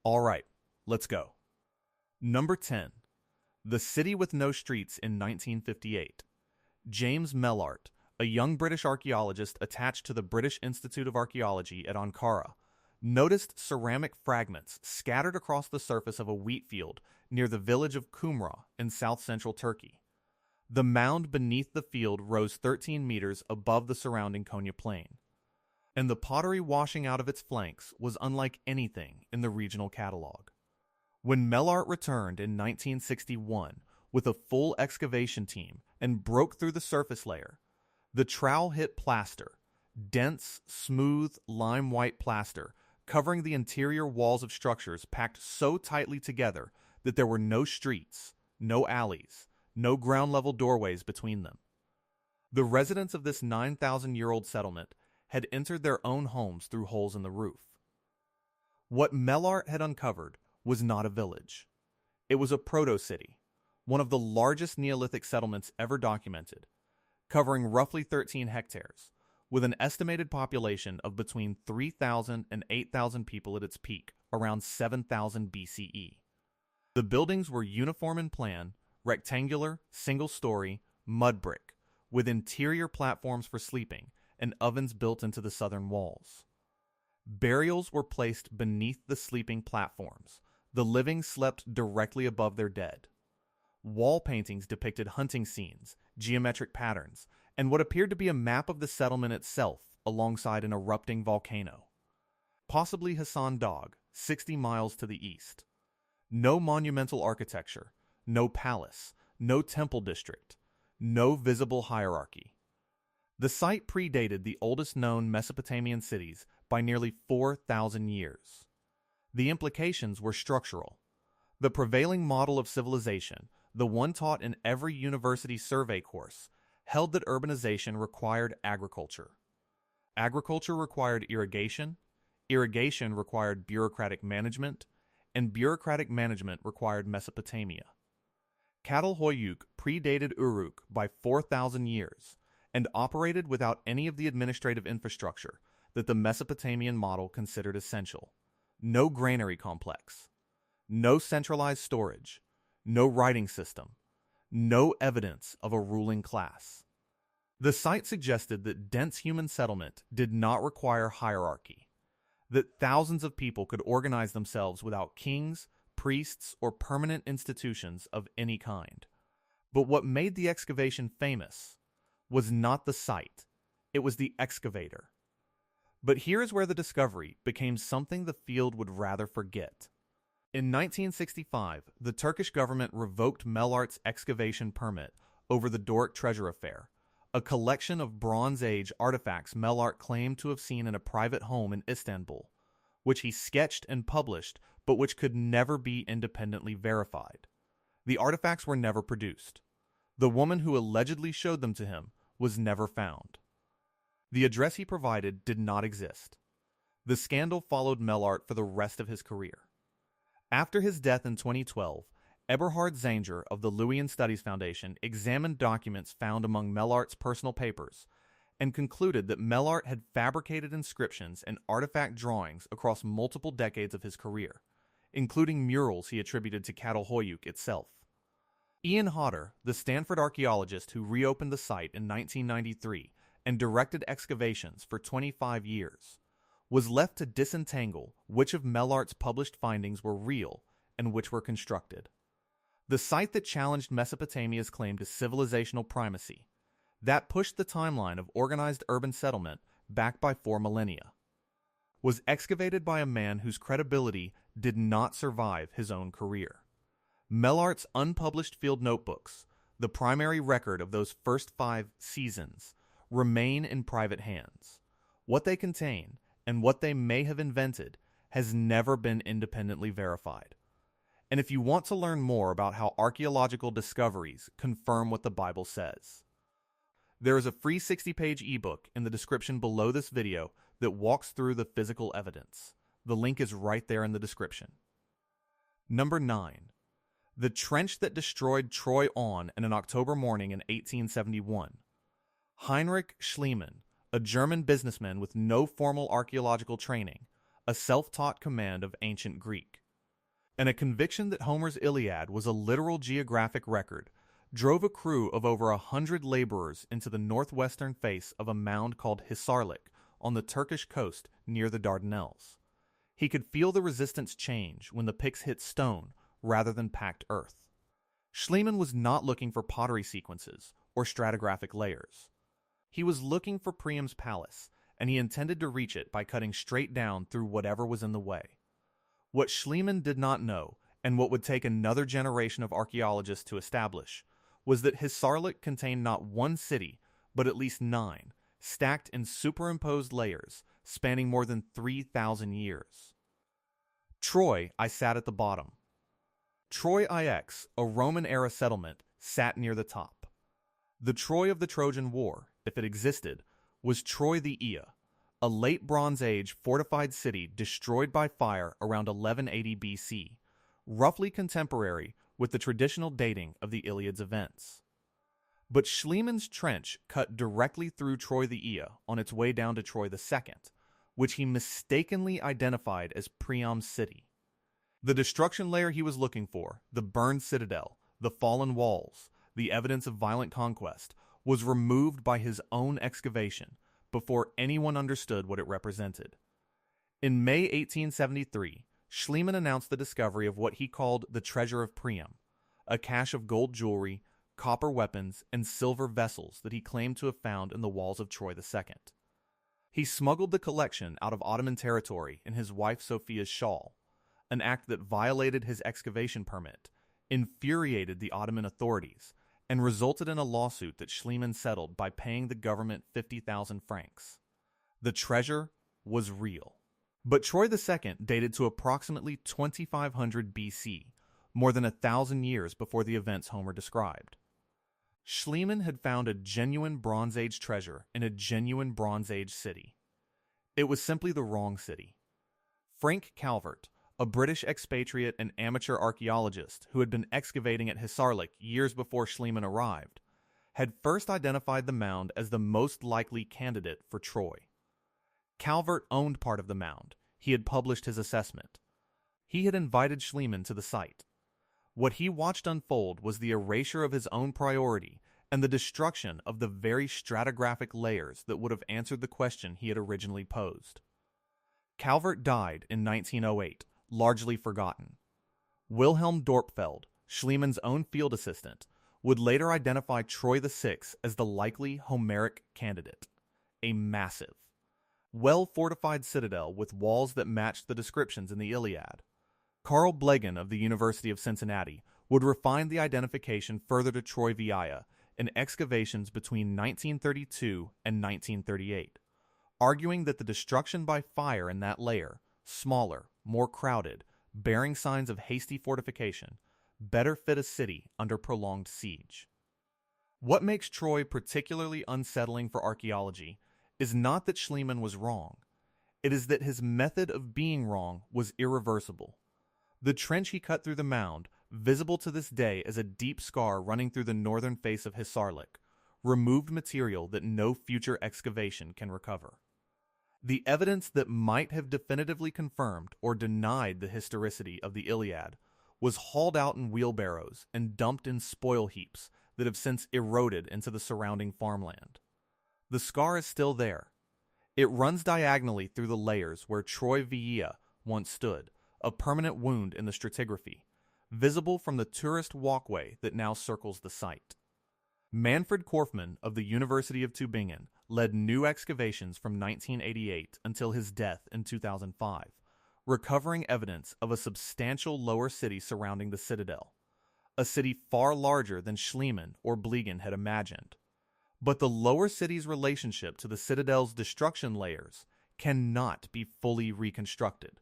All right, let's go. Number 10. The City with No Streets in 1958. James Mellart, a young British archaeologist attached to the British Institute of Archaeology at Ankara, noticed ceramic fragments scattered across the surface of a wheat field near the village of Kumra in south-central Turkey. The mound beneath the field rose 13 meters above the surrounding Konya plain, and the pottery washing out of its flanks was unlike anything in the regional catalog. When Mellart returned in 1961 with a full excavation team and broke through the surface layer, the trowel hit plaster, dense, smooth, lime-white plaster covering the interior walls of structures packed so tightly together that there were no streets, no alleys, no ground-level doorways between them. The residents of this 9,000-year-old settlement had entered their own homes through holes in the roof. What Mellart had uncovered was not a village. It was a proto-city, one of the largest Neolithic settlements ever documented, covering roughly 13 hectares, with an estimated population of between 3,000 and 8,000 people at its peak, around 7,000 BCE. The buildings were uniform in plan, rectangular, single-story, mud brick, with interior platforms for sleeping and ovens built into the southern walls. Burials were placed beneath the sleeping platforms. The living slept directly above their dead. Wall paintings depicted hunting scenes, geometric patterns, and what appeared to be a map of the settlement itself alongside an erupting volcano. Possibly Hassan Dagh, 60 miles to the east. No monumental architecture, no palace, no temple district, no visible hierarchy. The site predated the oldest known Mesopotamian cities by nearly 4,000 years. The implications were structural. The prevailing model of civilization, the one taught in every university survey course, held that urbanization required agriculture. Agriculture required irrigation, irrigation required bureaucratic management, and bureaucratic management required Mesopotamia. Çatalhöyük predated Uruk by 4,000 years and operated without any of the administrative infrastructure that the Mesopotamian model considered essential. No granary complex, no centralized storage, no writing system, no evidence of a ruling class. The site suggested that dense human settlement did not require hierarchy, that thousands of people could organize themselves without kings, priests, or permanent institutions of any kind. But what made the excavation famous was not the site, it was the excavator. But here is where the discovery became something the field would rather forget. In 1965, the Turkish government revoked Mellart's excavation permit over the Doric treasure affair, a collection of Bronze Age artifacts Mellart claimed to have seen in a private home in Istanbul, which he sketched and published, but which could never be independently verified. The artifacts were never produced. The woman who allegedly showed them to him was never found. The address he provided did not exist. The scandal followed Mellart for the rest of his career. After his death in 2012, Eberhard Zanger of the Lewian Studies Foundation examined documents found among Mellart's personal papers and concluded that Mellart had fabricated inscriptions and artifact drawings across multiple decades of his career, including murals he attributed to Çatalhöyük itself. Ian Hodder, the Stanford archaeologist who reopened the site in 1993 and directed excavations for 25 years, was left to disentangle which of Mellart's published findings were real and which were constructed. The site that challenged Mesopotamia's claim to civilizational primacy, that pushed the timeline of organized urban settlement back by 4 millennia, was excavated by a man whose credibility did not survive his own career. Mellart's unpublished field notebooks, the primary record of those first 5 seasons, remain in private hands. What they contain and what they may have invented has never been independently verified. And if you want to learn more about how archaeological discoveries confirm what the Bible says, there is a free 60-page ebook in the description below this video that walks through the physical evidence. The link is right there in the description. Number 9. The trench that destroyed Troy on in an October morning in 1871. Heinrich Schliemann, a German businessman with no formal archaeological training, a self-taught command of ancient Greek. and a conviction that Homer's Iliad was a literal geographic record drove a crew of over 100 laborers into the northwestern face of a mound called Hisarlik on the Turkish coast near the Dardanelles. He could feel the resistance change when the picks hit stone rather than packed earth. Schliemann was not looking for pottery sequences or stratigraphic layers. He was looking for Priam's palace, and he intended to reach it by cutting straight down through whatever was in the way. What Schliemann did not know, and what would take another generation of archaeologists to establish, was that Hisarlik contained not one city, but at least 9, stacked in superimposed layers spanning more than 3,000 years. Troy, I sat at the bottom. Troy IX, a Roman-era settlement, sat near the top. The Troy of the Trojan War, if it existed, was Troy the Ea, a late Bronze Age fortified city destroyed by fire around 1180 BC, roughly contemporary with the traditional dating of the Iliad's events. But Schliemann's trench cut directly through Troy the Ea on its way down to Troy II, which he mistakenly identified as Priam's city. The destruction layer he was looking for, the burned citadel, the fallen walls, the evidence of violent conquest, was removed by his own excavation before anyone understood what it represented. In May 1873, Schliemann announced the discovery of what he called the Treasure of Priam, a cache of gold jewelry, copper weapons, and silver vessels that he claimed to have found in the walls of Troy II. He smuggled the collection out of Ottoman territory in his wife Sophia's shawl, an act that violated his excavation permit, infuriated the Ottoman authorities, and resulted in a lawsuit that Schliemann settled by paying the government 50,000 francs. The treasure was real. But Troy II dated to approximately 2500 BC, more than 1,000 years before the events Homer described. Schliemann had found a genuine Bronze Age treasure in a genuine Bronze Age city. It was simply the wrong city. Frank Calvert, a British expatriate and amateur archaeologist who had been excavating at Hisarlik years before Schliemann arrived, had first identified the mound as the most likely candidate for Troy. Calvert owned part of the mound. He had published his assessment. He had invited Schliemann to the site. What he watched unfold was the erasure of his own priority and the destruction of the very stratigraphic layers that would have answered the question he had originally posed. Calvert died in 1908, largely forgotten. Wilhelm Dorpfeld, Schliemann's own field assistant, would later identify Troy VI as the likely Homeric candidate, a massive, well-fortified citadel with walls that matched the descriptions in the Iliad. Carl Blegen of the University of Cincinnati would refine the identification further to Troy Vieja in excavations between 1932 and 1938, arguing that the destruction by fire in that layer, smaller, more crowded, bearing signs of hasty fortification, better fit a city under prolonged siege. What makes Troy particularly unsettling for archaeology is not that Schliemann was wrong. It is that his method of being wrong was irreversible. The trench he cut through the mound, visible to this day as a deep scar running through the northern face of Hisarlik, removed material that no future excavation can recover. The evidence that might have definitively confirmed or denied the historicity of the Iliad was hauled out in wheelbarrows and dumped in spoil heaps that have since eroded into the surrounding farmland. The scar is still there. It runs diagonally through the layers where Troy Vieja once stood, a permanent wound in the stratigraphy, visible from the tourist walkway that now circles the site. Manfred Korfmann of the University of Tübingen led new excavations from 1988 until his death in 2005, recovering evidence of a substantial lower city surrounding the citadel, a city far larger than Schliemann or Blegen had imagined. But the lower city's relationship to the citadel's destruction layers cannot be fully reconstructed,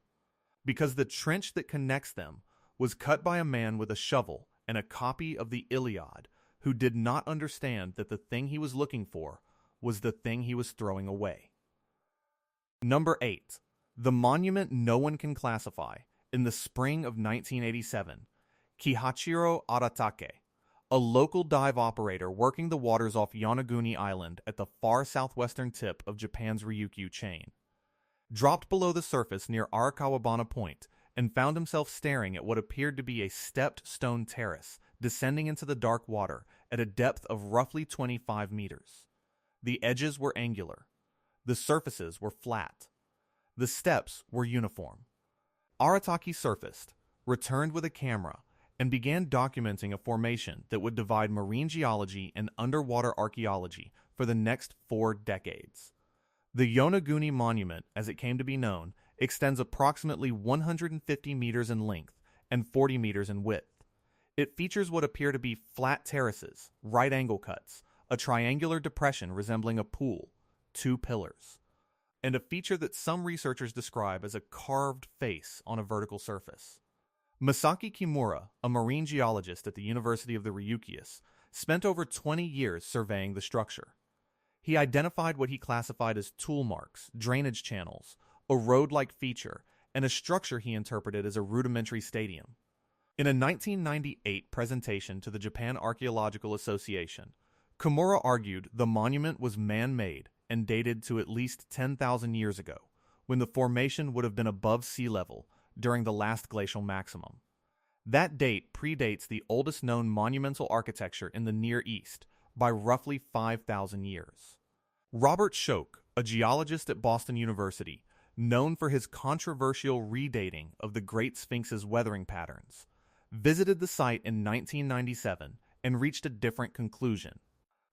because the trench that connects them was cut by a man with a shovel and a copy of the Iliad who did not understand that the thing he was looking for was the thing he was throwing away. Number 8. The monument no one can classify. In the spring of 1987, Kihachiro Aratake, a local dive operator working the waters off Yonaguni Island at the far southwestern tip of Japan's Ryukyu chain, dropped below the surface near Arakawabana Point and found himself staring at what appeared to be a stepped stone terrace descending into the dark water at a depth of roughly 25 meters. The edges were angular. The surfaces were flat. The steps were uniform. Arataki surfaced, returned with a camera, and began documenting a formation that would divide marine geology and underwater archaeology for the next 4 decades. The Yonaguni Monument, as it came to be known, extends approximately 150 meters in length and 40 meters in width. It features what appear to be flat terraces, right-angle cuts, a triangular depression resembling a pool, 2 pillars, and a feature that some researchers describe as a carved face on a vertical surface. Masaki Kimura, a marine geologist at the University of the Ryukyus, spent over 20 years surveying the structure. He identified what he classified as tool marks, drainage channels, a road-like feature, and a structure he interpreted as a rudimentary stadium. In a 1998 presentation to the Japan Archaeological Association, Kimura argued the monument was man-made and dated to at least 10,000 years ago, when the formation would have been above sea level during the last glacial maximum. That date predates the oldest known monumental architecture in the Near East by roughly 5,000 years. Robert Schoch, a geologist at Boston University, known for his controversial redating of the Great Sphinx's weathering patterns, visited the site in 1997 and reached a different conclusion.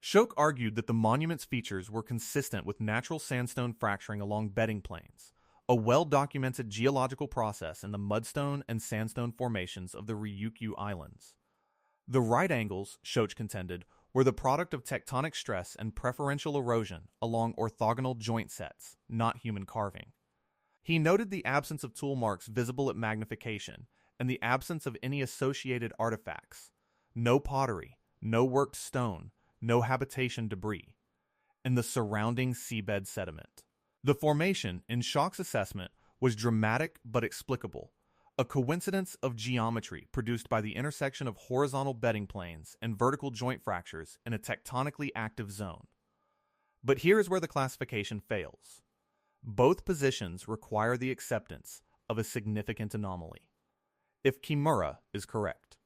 Schoch argued that the monument's features were consistent with natural sandstone fracturing along bedding planes, a well-documented geological process in the mudstone and sandstone formations of the Ryukyu Islands. The right angles, Schoch contended, were the product of tectonic stress and preferential erosion along orthogonal joint sets, not human carving. He noted the absence of tool marks visible at magnification and the absence of any associated artifacts, no pottery, no worked stone, no habitation debris, and the surrounding seabed sediment. The formation, in Schoch's assessment, was dramatic but explicable, a coincidence of geometry produced by the intersection of horizontal bedding planes and vertical joint fractures in a tectonically active zone. But here is where the classification fails. Both positions require the acceptance of a significant anomaly, if Kimura is correct.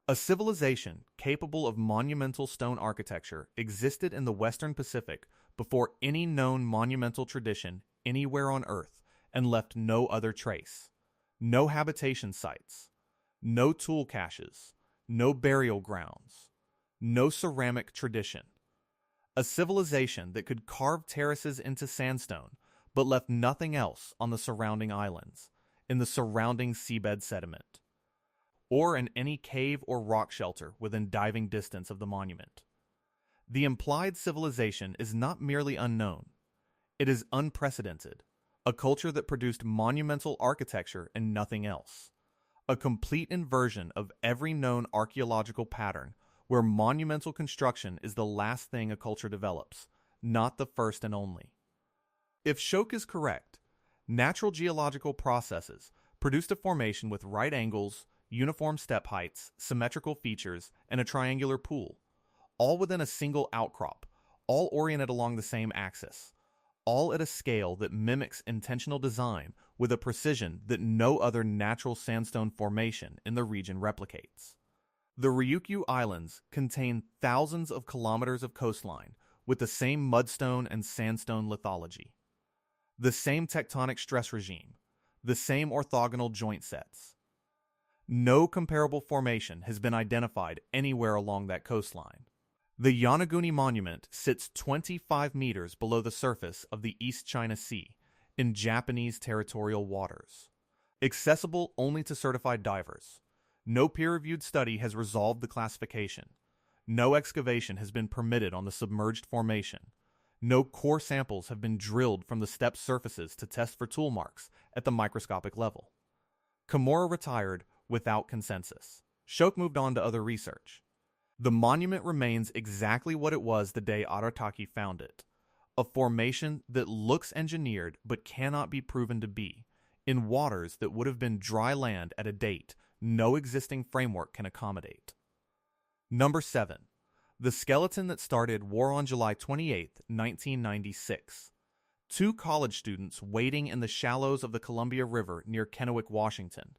A civilization capable of monumental stone architecture existed in the Western Pacific before any known monumental tradition anywhere on Earth and left no other trace. No habitation sites, no tool caches, no burial grounds, no ceramic tradition. A civilization that could carve terraces into sandstone but left nothing else on the surrounding islands, in the surrounding seabed sediment, or in any cave or rock shelter within diving distance of the monument. The implied civilization is not merely unknown, it is unprecedented, a culture that produced monumental architecture and nothing else, a complete inversion of every known archaeological pattern where monumental construction is the last thing a culture develops, not the first and only. If Schoch is correct, natural geological processes produced a formation with right angles, uniform step heights, symmetrical features, and a triangular pool, all within a single outcrop, all oriented along the same axis, all at a scale that mimics intentional design with a precision that no other natural sandstone formation in the region replicates. The Ryukyu Islands contain thousands of kilometers of coastline with the same mudstone and sandstone lithology, the same tectonic stress regime, the same orthogonal joint sets. No comparable formation has been identified anywhere along that coastline. The Yonaguni Monument sits 25 meters below the surface of the East China Sea in Japanese territorial waters, accessible only to certified divers. No peer-reviewed study has resolved the classification. No excavation has been permitted on the submerged formation. No core samples have been drilled from the step surfaces to test for tool marks at the microscopic level. Kimura retired without consensus. Schoch moved on to other research. The monument remains exactly what it was the day Arataki found it, a formation that looks engineered but cannot be proven to be, in waters that would have been dry land at a date no existing framework can accommodate. Number 7. The skeleton that started war on July 28, 1996. two college students wading in the shallows of the Columbia River near Kennewick, Washington,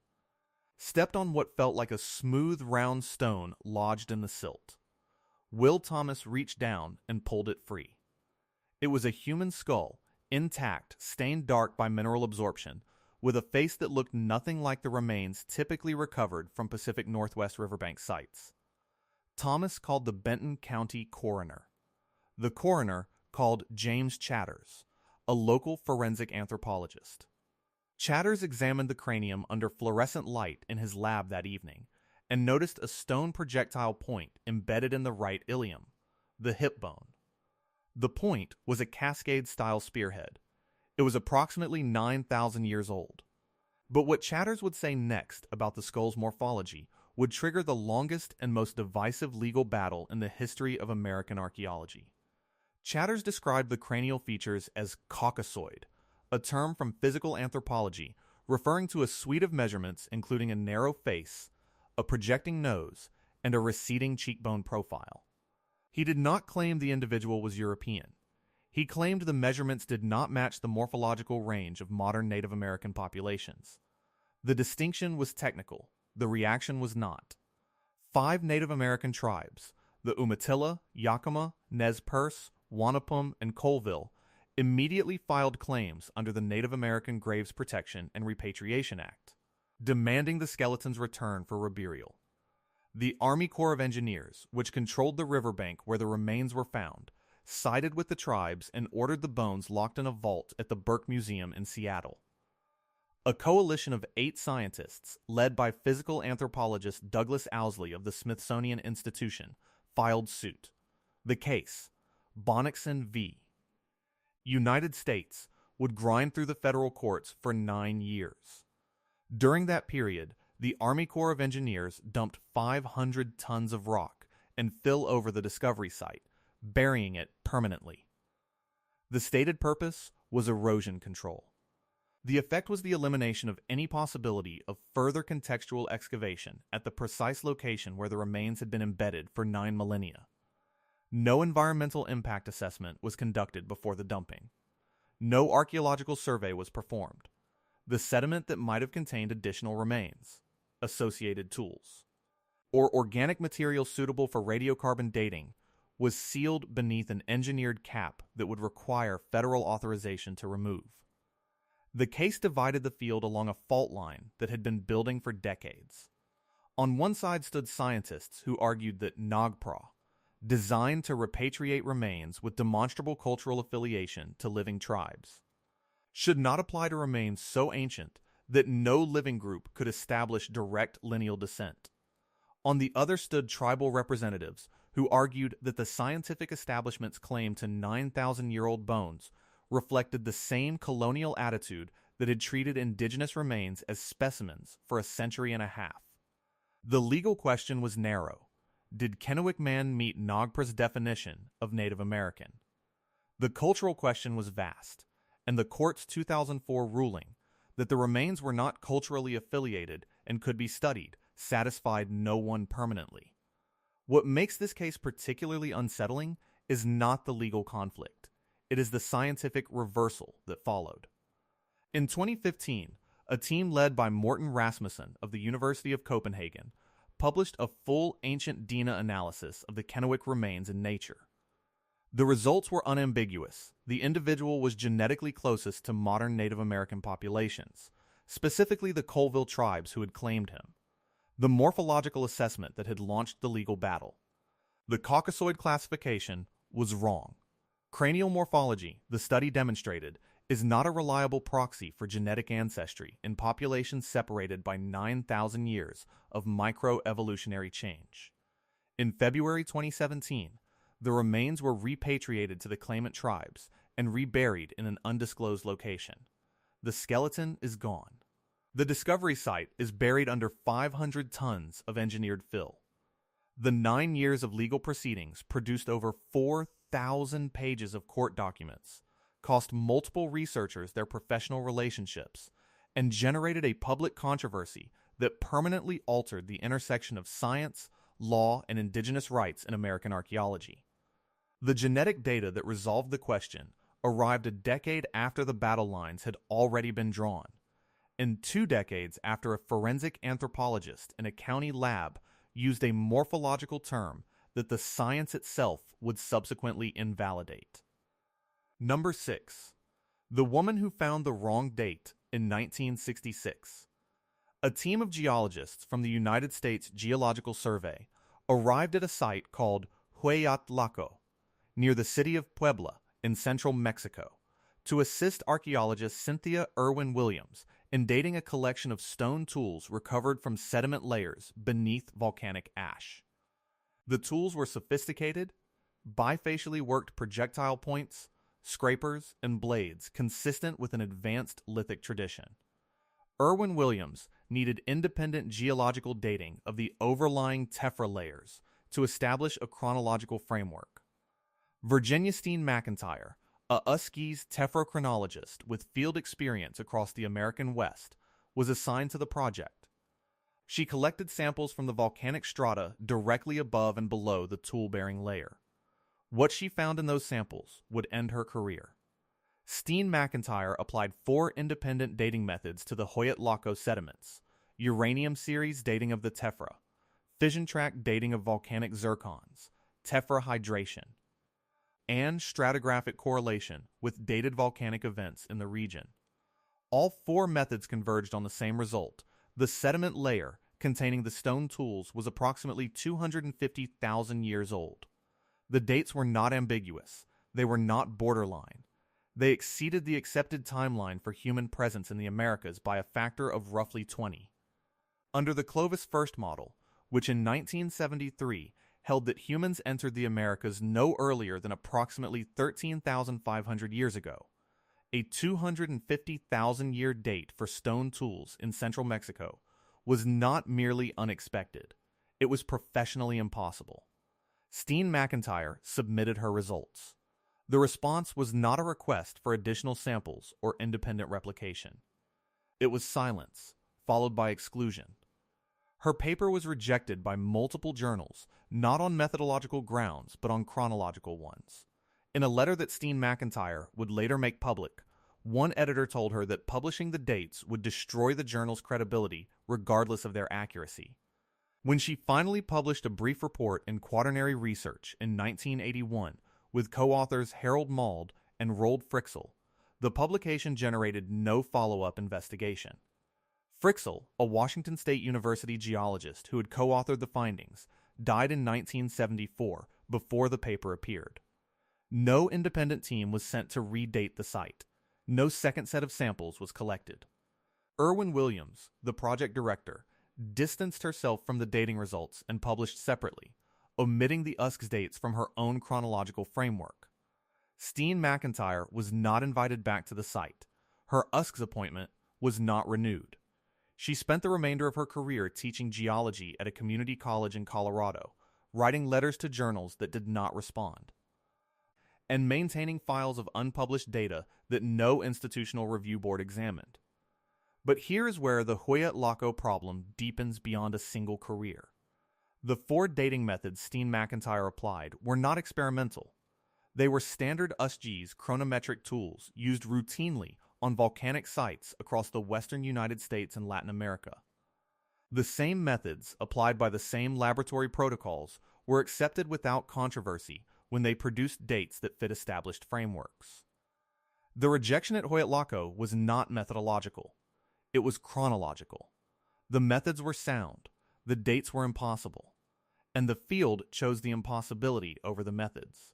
stepped on what felt like a smooth, round stone lodged in the silt. Will Thomas reached down and pulled it free. It was a human skull, intact, stained dark by mineral absorption, with a face that looked nothing like the remains typically recovered from Pacific Northwest riverbank sites. Thomas called the Benton County coroner. The coroner called James Chatters, a local forensic anthropologist. Chatters examined the cranium under fluorescent light in his lab that evening and noticed a stone projectile point embedded in the right ilium, the hip bone. The point was a cascade-style spearhead. It was approximately 9,000 years old. But what Chatters would say next about the skull's morphology would trigger the longest and most divisive legal battle in the history of American archaeology. Chatters described the cranial features as caucasoid, a term from physical anthropology referring to a suite of measurements including a narrow face, a projecting nose, and a receding cheekbone profile. He did not claim the individual was European. He claimed the measurements did not match the morphological range of modern Native American populations. The distinction was technical, the reaction was not. 5 Native American tribes, the Umatilla, Yakima, Nez Perce, Wanapum, and Colville, immediately filed claims under the Native American Graves Protection and Repatriation Act, demanding the skeleton's return for reburial. The Army Corps of Engineers, which controlled the riverbank where the remains were found, sided with the tribes and ordered the bones locked in a vault at the Burke Museum in Seattle. A coalition of 8 scientists, led by physical anthropologist Douglas Owsley of the Smithsonian Institution, filed suit. The case, Bonnickson v. United States, would grind through the federal courts for 9 years. During that period, the Army Corps of Engineers dumped 500 tons of rock and fill over the discovery site, burying it permanently. The stated purpose was erosion control. The effect was the elimination of any possibility of further contextual excavation at the precise location where the remains had been embedded for 9 millennia. No environmental impact assessment was conducted before the dumping. No archaeological survey was performed. The sediment that might have contained additional remains, associated tools, or organic material suitable for radiocarbon dating was sealed beneath an engineered cap that would require federal authorization to remove. The case divided the field along a fault line that had been building for decades. On one side stood scientists who argued that Nagpra, designed to repatriate remains with demonstrable cultural affiliation to living tribes, should not apply to remains so ancient that no living group could establish direct lineal descent. On the other stood tribal representatives who argued that the scientific establishment's claim to 9,000-year-old bones reflected the same colonial attitude that had treated indigenous remains as specimens for a century and a half. The legal question was narrow. Did Kennewick man meet Nagpra's definition of Native American? The cultural question was vast, and the court's 2004 ruling that the remains were not culturally affiliated and could be studied satisfied no one permanently. What makes this case particularly unsettling is not the legal conflict. It is the scientific reversal that followed. In 2015, a team led by Morten Rasmussen of the University of Copenhagen published a full ancient DNA analysis of the Kennewick remains in Nature. The results were unambiguous. The individual was genetically closest to modern Native American populations, specifically the Colville tribes who had claimed him. The morphological assessment that had launched the legal battle. The Caucasoid classification was wrong. Cranial morphology, the study demonstrated, is not a reliable proxy for genetic ancestry in populations separated by 9,000 years of microevolutionary change. In February 2017, the remains were repatriated to the claimant tribes and reburied in an undisclosed location. The skeleton is gone. The discovery site is buried under 500 tons of engineered fill. The 9 years of legal proceedings produced over 4,000 pages of court documents, cost multiple researchers their professional relationships, and generated a public controversy that permanently altered the intersection of science, law, and indigenous rights in American archaeology. The genetic data that resolved the question arrived a decade after the battle lines had already been drawn, and 2 decades after a forensic anthropologist in a county lab used a morphological term that the science itself would subsequently invalidate. Number 6. The woman who found the wrong date in 1966. A team of geologists from the United States Geological Survey arrived at a site called Hueyatlaco, near the city of Puebla in central Mexico, to assist archaeologist Cynthia Irwin Williams in dating a collection of stone tools recovered from sediment layers beneath volcanic ash. The tools were sophisticated, bifacially worked projectile points, scrapers, and blades consistent with an advanced lithic tradition. Irwin Williams needed independent geological dating of the overlying tephra layers to establish a chronological framework. Virginia Steen McIntyre, a Uskese tephrochronologist with field experience across the American West, was assigned to the project. She collected samples from the volcanic strata directly above and below the tool-bearing layer. What she found in those samples would end her career. Steen McIntyre applied 4 independent dating methods to the Hueyatlaco sediments: uranium series dating of the tephra, fission track dating of volcanic zircons, tephra hydration, and stratigraphic correlation with dated volcanic events in the region. All 4 methods converged on the same result. The sediment layer containing the stone tools was approximately 250,000 years old. The dates were not ambiguous. They were not borderline. They exceeded the accepted timeline for human presence in the Americas by a factor of roughly 20. Under the Clovis First model, which in 1973 held that humans entered the Americas no earlier than approximately 13,500 years ago, a 250,000-year date for stone tools in central Mexico was not merely unexpected. It was professionally impossible. Steen McIntyre submitted her results. The response was not a request for additional samples or independent replication. It was silence, followed by exclusion. Her paper was rejected by multiple journals, not on methodological grounds, but on chronological ones. In a letter that Steen McIntyre would later make public, one editor told her that publishing the dates would destroy the journal's credibility regardless of their accuracy. When she finally published a brief report in Quaternary Research in 1981 with co-authors Harold Mauld and Roald Fryxell, the publication generated no follow-up investigation. Fryxell, a Washington State University geologist who had co-authored the findings, died in 1974 before the paper appeared. No independent team was sent to redate the site. No second set of samples was collected. Irwin Williams, the project director, distanced herself from the dating results and published separately, omitting the USC's dates from her own chronological framework. Steen McIntyre was not invited back to the site. Her USC's appointment was not renewed. She spent the remainder of her career teaching geology at a community college in Colorado, writing letters to journals that did not respond, and maintaining files of unpublished data that no institutional review board examined. But here is where the Hueyatlaco problem deepens beyond a single career. The 4 dating methods Steen McIntyre applied were not experimental. They were standard USG's chronometric tools used routinely on volcanic sites across the western United States and Latin America. The same methods, applied by the same laboratory protocols, were accepted without controversy when they produced dates that fit established frameworks. The rejection at Hueyatlaco was not methodological. It was chronological. The methods were sound, the dates were impossible, and the field chose the impossibility over the methods.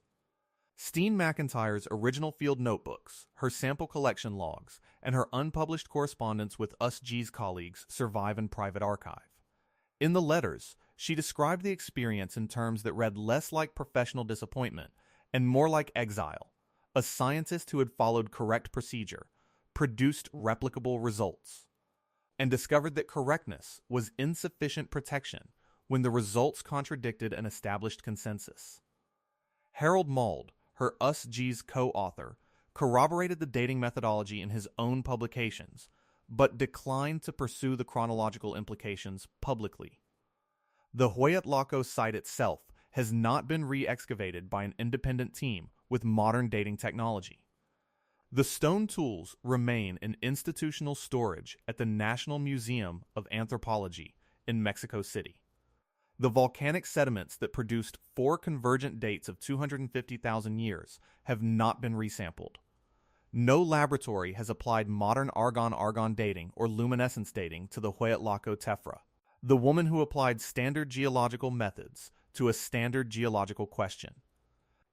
Steen McIntyre's original field notebooks, her sample collection logs, and her unpublished correspondence with USG's colleagues survive in private archive. In the letters, she described the experience in terms that read less like professional disappointment and more like exile. A scientist who had followed correct procedure, produced replicable results, and discovered that correctness was insufficient protection when the results contradicted an established consensus. Harold Mauld, her USG's co-author, corroborated the dating methodology in his own publications, but declined to pursue the chronological implications publicly. The Hueyatlaco site itself has not been re-excavated by an independent team with modern dating technology. The stone tools remain in institutional storage at the National Museum of Anthropology in Mexico City. The volcanic sediments that produced 4 convergent dates of 250,000 years have not been resampled. No laboratory has applied modern argon-argon dating or luminescence dating to the Hueyatlaco tephra, the woman who applied standard geological methods to a standard geological question,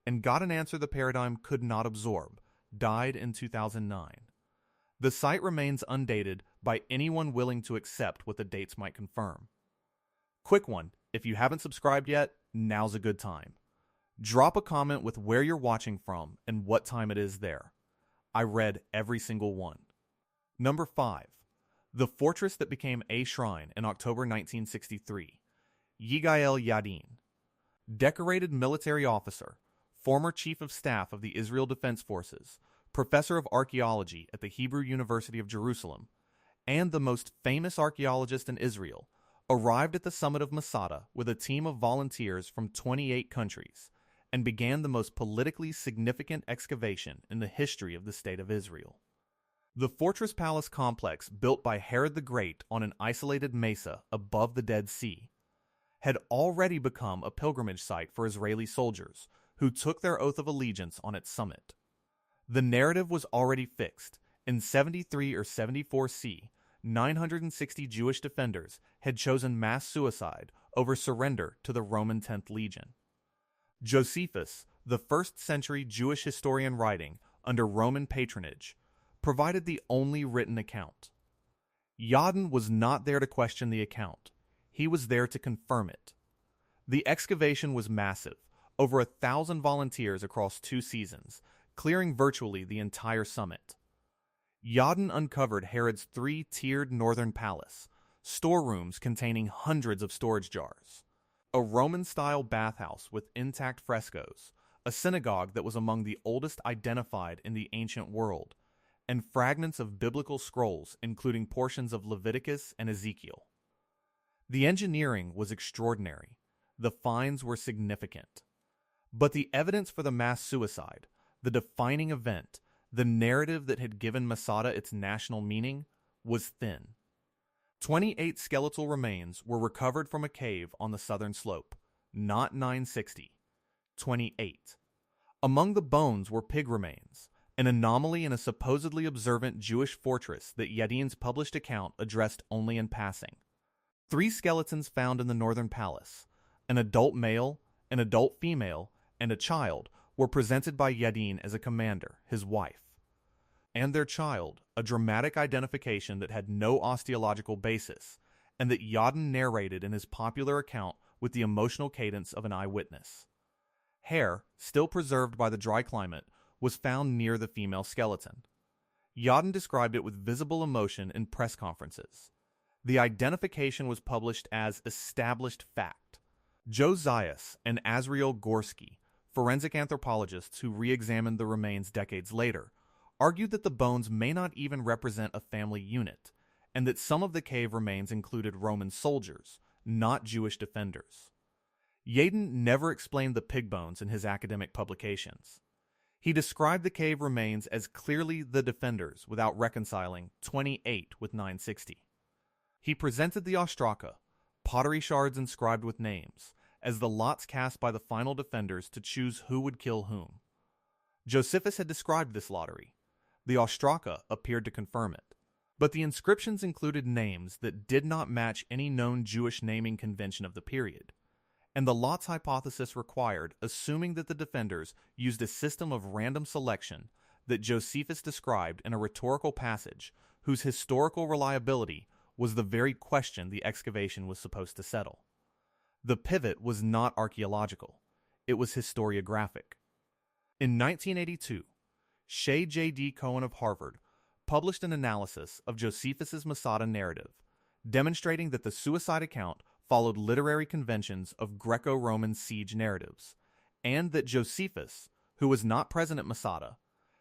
and got an answer the paradigm could not absorb, died in 2009. The site remains undated by anyone willing to accept what the dates might confirm. Quick one, if you haven't subscribed yet, now's a good time. Drop a comment with where you're watching from and what time it is there. I read every single one. Number 5. The fortress that became a shrine in October 1963. Yigael Yadin. Decorated military officer, former chief of staff of the Israel Defense Forces, professor of archaeology at the Hebrew University of Jerusalem, and the most famous archaeologist in Israel, arrived at the summit of Masada with a team of volunteers from 28 countries and began the most politically significant excavation in the history of the State of Israel. The Fortress Palace complex, built by Herod the Great on an isolated mesa above the Dead Sea, had already become a pilgrimage site for Israeli soldiers who took their oath of allegiance on its summit. The narrative was already fixed. In 73 or 74 C, 960 Jewish defenders had chosen mass suicide over surrender to the Roman 10th Legion. Josephus, the 1st century Jewish historian writing under Roman patronage, provided the only written account. Yadin was not there to question the account. He was there to confirm it. The excavation was massive, over 1,000 volunteers across 2 seasons, clearing virtually the entire summit. Yadin uncovered Herod's 3-tiered northern palace, storerooms containing hundreds of storage jars, a Roman-style bathhouse with intact frescoes, a synagogue that was among the oldest identified in the ancient world, and fragments of biblical scrolls including portions of Leviticus and Ezekiel. The engineering was extraordinary. The finds were significant. But the evidence for the mass suicide, the defining event, the narrative that had given Masada its national meaning, was thin. 28 skeletal remains were recovered from a cave on the southern slope, not 960. 28. Among the bones were pig remains, an anomaly in a supposedly observant Jewish fortress that Yadin's published account addressed only in passing. 3 skeletons found in the northern palace, an adult male, an adult female, and a child, were presented by Yadin as a commander, his wife. And their child, a dramatic identification that had no osteological basis, and that Yadin narrated in his popular account with the emotional cadence of an eyewitness. Hair, still preserved by the dry climate, was found near the female skeleton. Yadin described it with visible emotion in press conferences. The identification was published as established fact. Joe Zayas and Azriel Gorski, forensic anthropologists who re-examined the remains decades later, argued that the bones may not even represent a family unit, and that some of the cave remains included Roman soldiers, not Jewish defenders. Yadin never explained the pig bones in his academic publications. He described the cave remains as clearly the defenders without reconciling 28 with 960. He presented the ostraka, pottery shards inscribed with names, as the lots cast by the final defenders to choose who would kill whom. Josephus had described this lottery. The ostraka appeared to confirm it. But the inscriptions included names that did not match any known Jewish naming convention of the period, and the lots hypothesis required assuming that the defenders used a system of random selection that Josephus described in a rhetorical passage whose historical reliability was the very question the excavation was supposed to settle. The pivot was not archaeological. It was historiographic. In 1982, Shay J.D. Cohen of Harvard published an analysis of Josephus's Masada narrative, demonstrating that the suicide account followed literary conventions of Greco-Roman siege narratives, and that Josephus, who was not present at Masada,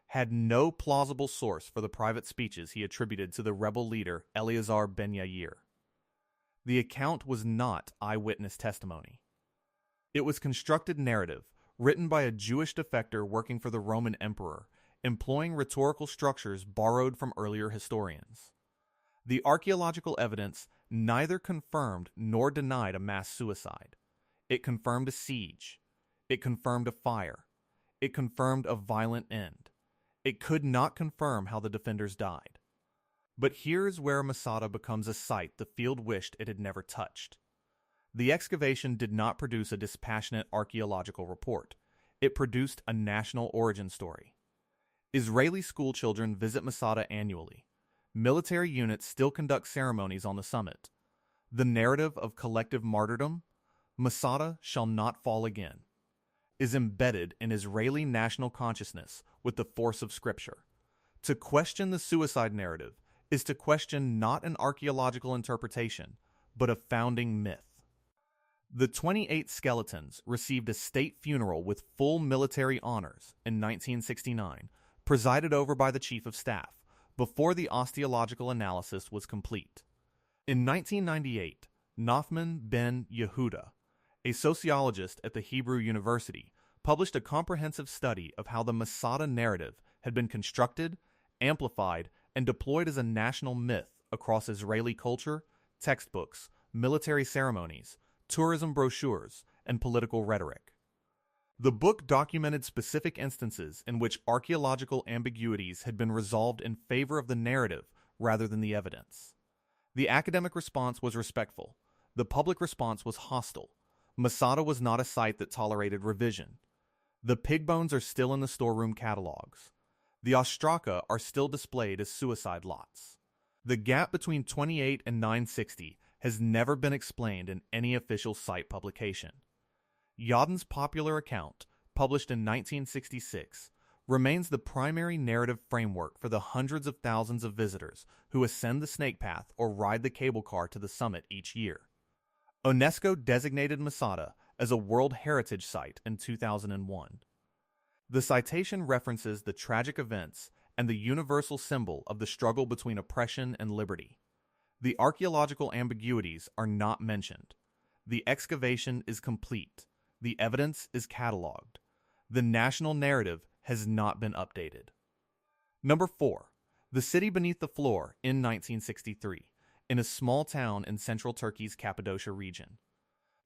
had no plausible source for the private speeches he attributed to the rebel leader Eleazar ben Yair. The account was not eyewitness testimony. It was constructed narrative, written by a Jewish defector working for the Roman emperor, employing rhetorical structures borrowed from earlier historians. The archaeological evidence neither confirmed nor denied a mass suicide. It confirmed a siege. It confirmed a fire. It confirmed a violent end. It could not confirm how the defenders died. But here's where Masada becomes a site the field wished it had never touched. The excavation did not produce a dispassionate archaeological report. It produced a national origin story. Israeli schoolchildren visit Masada annually. Military units still conduct ceremonies on the summit. The narrative of collective martyrdom, Masada shall not fall again, is embedded in Israeli national consciousness with the force of Scripture. To question the suicide narrative is to question not an archaeological interpretation, but a founding myth. The 28 skeletons received a state funeral with full military honors in 1969, presided over by the Chief of Staff, before the osteological analysis was complete. In 1998, Nachman ben Yehuda, a sociologist at the Hebrew University, published a comprehensive study of how the Masada narrative had been constructed, amplified, and deployed as a national myth across Israeli culture, textbooks, military ceremonies, tourism brochures, and political rhetoric. The book documented specific instances in which archaeological ambiguities had been resolved in favor of the narrative rather than the evidence. The academic response was respectful. The public response was hostile. Masada was not a site that tolerated revision. The pig bones are still in the storeroom catalogs. The ostraka are still displayed as suicide lots. The gap between 28 and 960 has never been explained in any official site publication. Yadin's popular account, published in 1966, remains the primary narrative framework for the hundreds of thousands of visitors who ascend the snake path or ride the cable car to the summit each year. UNESCO designated Masada as a World Heritage Site in 2001. The citation references the tragic events and the universal symbol of the struggle between oppression and liberty. The archaeological ambiguities are not mentioned. The excavation is complete. The evidence is cataloged. The national narrative has not been updated. Number 4. The City Beneath the Floor in 1963, in a small town in central Turkey's Cappadocia region.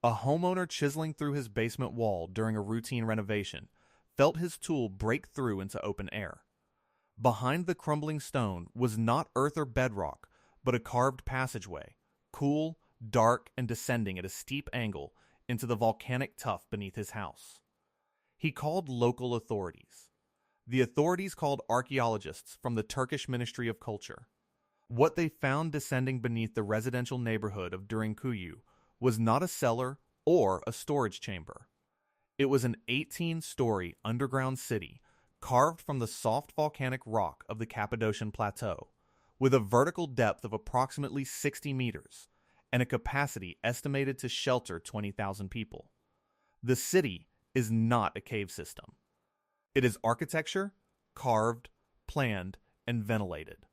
A homeowner chiseling through his basement wall during a routine renovation felt his tool break through into open air. Behind the crumbling stone was not earth or bedrock, but a carved passageway, cool, dark, and descending at a steep angle into the volcanic tuff beneath his house. He called local authorities. The authorities called archaeologists from the Turkish Ministry of Culture. What they found descending beneath the residential neighborhood of Derinkuyu was not a cellar or a storage chamber. It was an 18-story underground city carved from the soft volcanic rock of the Cappadocian Plateau, with a vertical depth of approximately 60 meters and a capacity estimated to shelter 20,000 people. The city is not a cave system. It is architecture, carved, planned, and ventilated.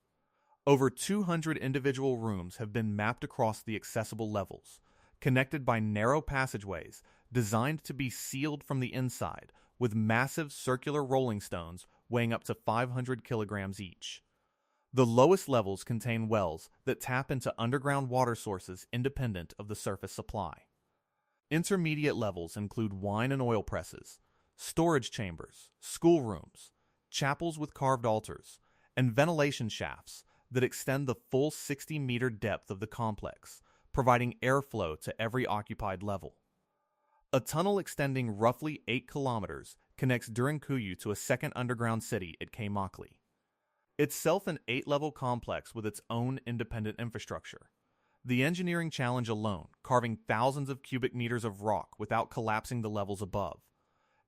Over 200 individual rooms have been mapped across the accessible levels, connected by narrow passageways designed to be sealed from the inside with massive circular rolling stones weighing up to 500 kilograms each. The lowest levels contain wells that tap into underground water sources independent of the surface supply. Intermediate levels include wine and oil presses, storage chambers, schoolrooms, chapels with carved altars, and ventilation shafts that extend the full 60-meter depth of the complex, providing airflow to every occupied level. A tunnel extending roughly 8 kilometers connects Derinkuyu to a second underground city at Kaymakli. Itself an 8-level complex with its own independent infrastructure. The engineering challenge alone, carving thousands of cubic meters of rock without collapsing the levels above,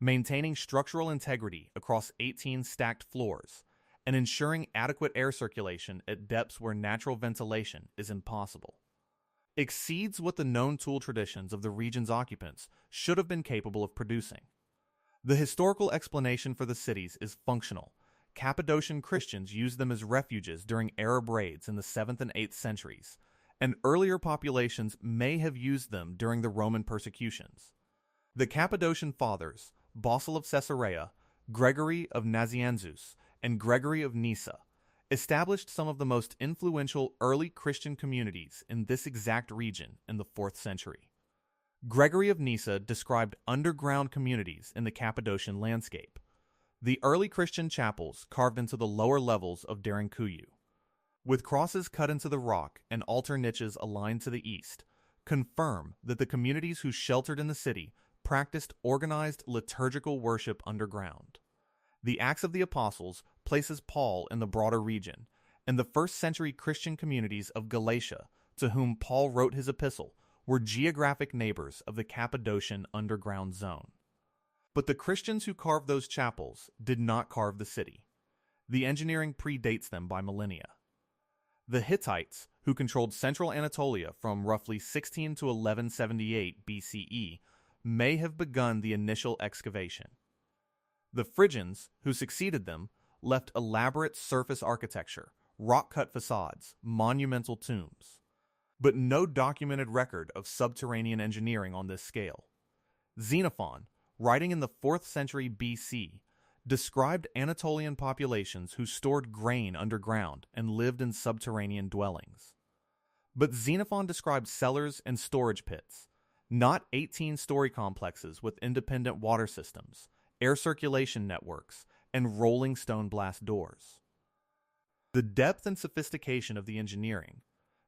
maintaining structural integrity across 18 stacked floors, and ensuring adequate air circulation at depths where natural ventilation is impossible, exceeds what the known tool traditions of the region's occupants should have been capable of producing. The historical explanation for the cities is functional. Cappadocian Christians used them as refuges during Arab raids in the 7th and 8th centuries, and earlier populations may have used them during the Roman persecutions. The Cappadocian Fathers, Basil of Caesarea, Gregory of Nazianzus, and Gregory of Nyssa, established some of the most influential early Christian communities in this exact region in the 4th century. Gregory of Nyssa described underground communities in the Cappadocian landscape, the early Christian chapels carved into the lower levels of Derinkuyu. With crosses cut into the rock and altar niches aligned to the east, confirm that the communities who sheltered in the city practiced organized liturgical worship underground. The Acts of the Apostles places Paul in the broader region, and the 1st century Christian communities of Galatia, to whom Paul wrote his epistle, were geographic neighbors of the Cappadocian underground zone. But the Christians who carved those chapels did not carve the city. The engineering predates them by millennia. The Hittites, who controlled central Anatolia from roughly 16 to 1178 BCE, may have begun the initial excavation. The Phrygians, who succeeded them, left elaborate surface architecture, rock-cut facades, monumental tombs. But no documented record of subterranean engineering on this scale. Xenophon, writing in the 4th century BC, described Anatolian populations who stored grain underground and lived in subterranean dwellings. But Xenophon described cellars and storage pits, not 18-story complexes with independent water systems, air circulation networks, and rolling stone blast doors. The depth and sophistication of the engineering,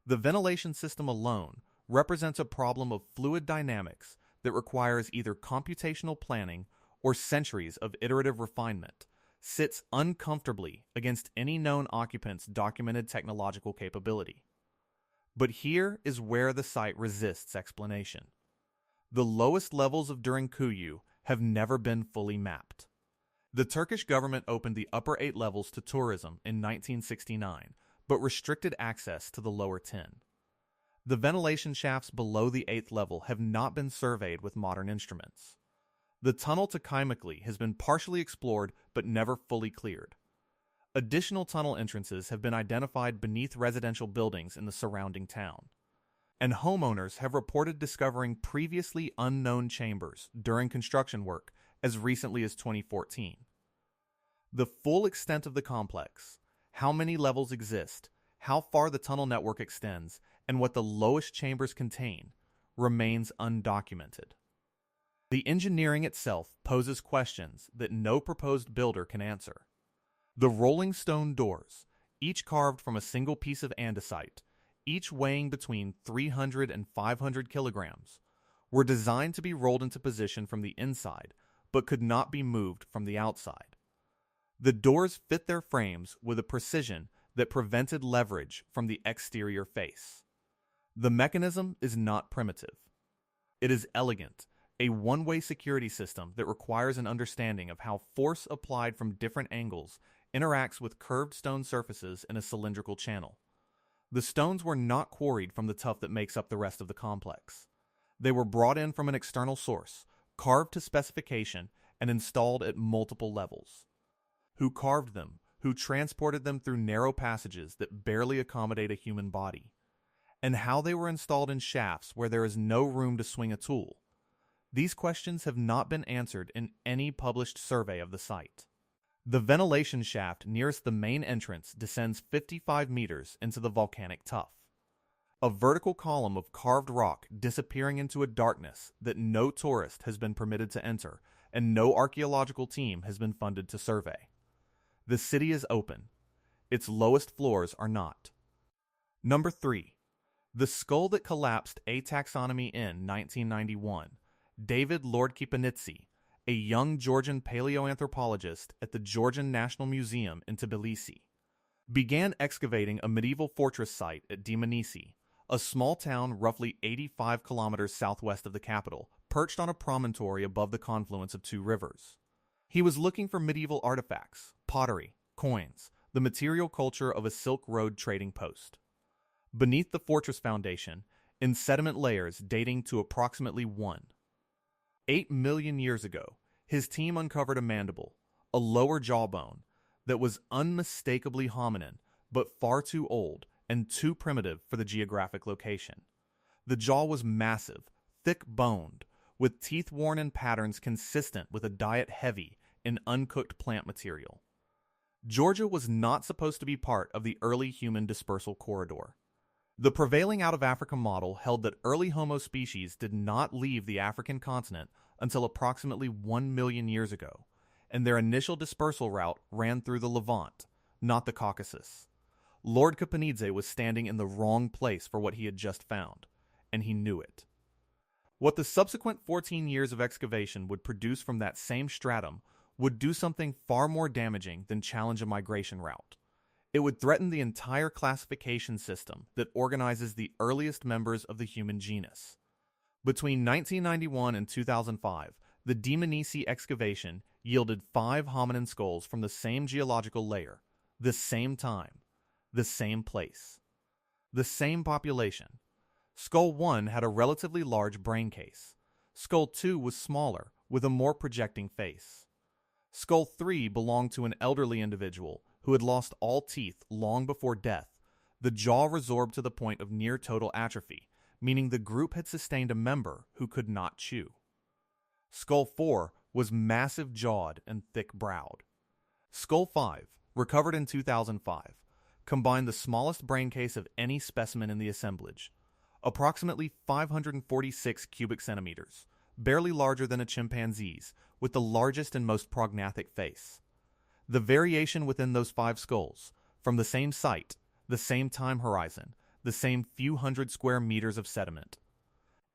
the ventilation system alone, represents a problem of fluid dynamics that requires either computational planning or centuries of iterative refinement, sits uncomfortably against any known occupant's documented technological capability. But here is where the site resists explanation. The lowest levels of Derinkuyu have never been fully mapped. The Turkish government opened the upper 8 levels to tourism in 1969, but restricted access to the lower 10. The ventilation shafts below the 8th level have not been surveyed with modern instruments. The tunnel to Kaimakli has been partially explored but never fully cleared. Additional tunnel entrances have been identified beneath residential buildings in the surrounding town, and homeowners have reported discovering previously unknown chambers during construction work as recently as 2014. The full extent of the complex, how many levels exist, how far the tunnel network extends, and what the lowest chambers contain, remains undocumented. The engineering itself poses questions that no proposed builder can answer. The rolling stone doors, each carved from a single piece of andesite, each weighing between 300 and 500 kilograms, were designed to be rolled into position from the inside, but could not be moved from the outside. The doors fit their frames with a precision that prevented leverage from the exterior face. The mechanism is not primitive. It is elegant, a one-way security system that requires an understanding of how force applied from different angles interacts with curved stone surfaces in a cylindrical channel. The stones were not quarried from the tuff that makes up the rest of the complex. They were brought in from an external source, carved to specification, and installed at multiple levels. Who carved them? Who transported them through narrow passages that barely accommodate a human body? And how they were installed in shafts where there is no room to swing a tool? These questions have not been answered in any published survey of the site. The ventilation shaft nearest the main entrance descends 55 meters into the volcanic tuff. A vertical column of carved rock disappearing into a darkness that no tourist has been permitted to enter and no archaeological team has been funded to survey. The city is open. Its lowest floors are not. Number 3. The skull that collapsed A taxonomy in 1991. David Lord Kipanidze, a young Georgian paleoanthropologist at the Georgian National Museum in Tbilisi, began excavating a medieval fortress site at Dimanisi, a small town roughly 85 kilometers southwest of the capital, perched on a promontory above the confluence of 2 rivers. He was looking for medieval artifacts, pottery, coins, the material culture of a Silk Road trading post. Beneath the fortress foundation, in sediment layers dating to approximately 8 million years ago, his team uncovered a mandible, a lower jawbone, that was unmistakably hominin, but far too old and too primitive for the geographic location. The jaw was massive, thick-boned, with teeth worn in patterns consistent with a diet heavy in uncooked plant material. Georgia was not supposed to be part of the early human dispersal corridor. The prevailing out-of-Africa model held that early Homo species did not leave the African continent until approximately 1 million years ago, and their initial dispersal route ran through the Levant, not the Caucasus. Lord Kapanidze was standing in the wrong place for what he had just found, and he knew it. What the subsequent 14 years of excavation would produce from that same stratum would do something far more damaging than challenge a migration route. It would threaten the entire classification system that organizes the earliest members of the human genus. Between 1991 and 2005, the Dmanisi excavation yielded 5 hominin skulls from the same geological layer, the same time, the same place, the same population. Skull 1 had a relatively large brain case. Skull 2 was smaller, with a more projecting face. Skull 3 belonged to an elderly individual who had lost all teeth long before death. The jaw resorbed to the point of near total atrophy, meaning the group had sustained a member who could not chew. Skull 4 was massive-jawed and thick-browed. Skull 5, recovered in 2005, combined the smallest brain case of any specimen in the assemblage, approximately 546 cubic centimeters, barely larger than a chimpanzee's, with the largest and most prognathic face. The variation within those 5 skulls, from the same site, the same time horizon, the same few hundred square meters of sediment,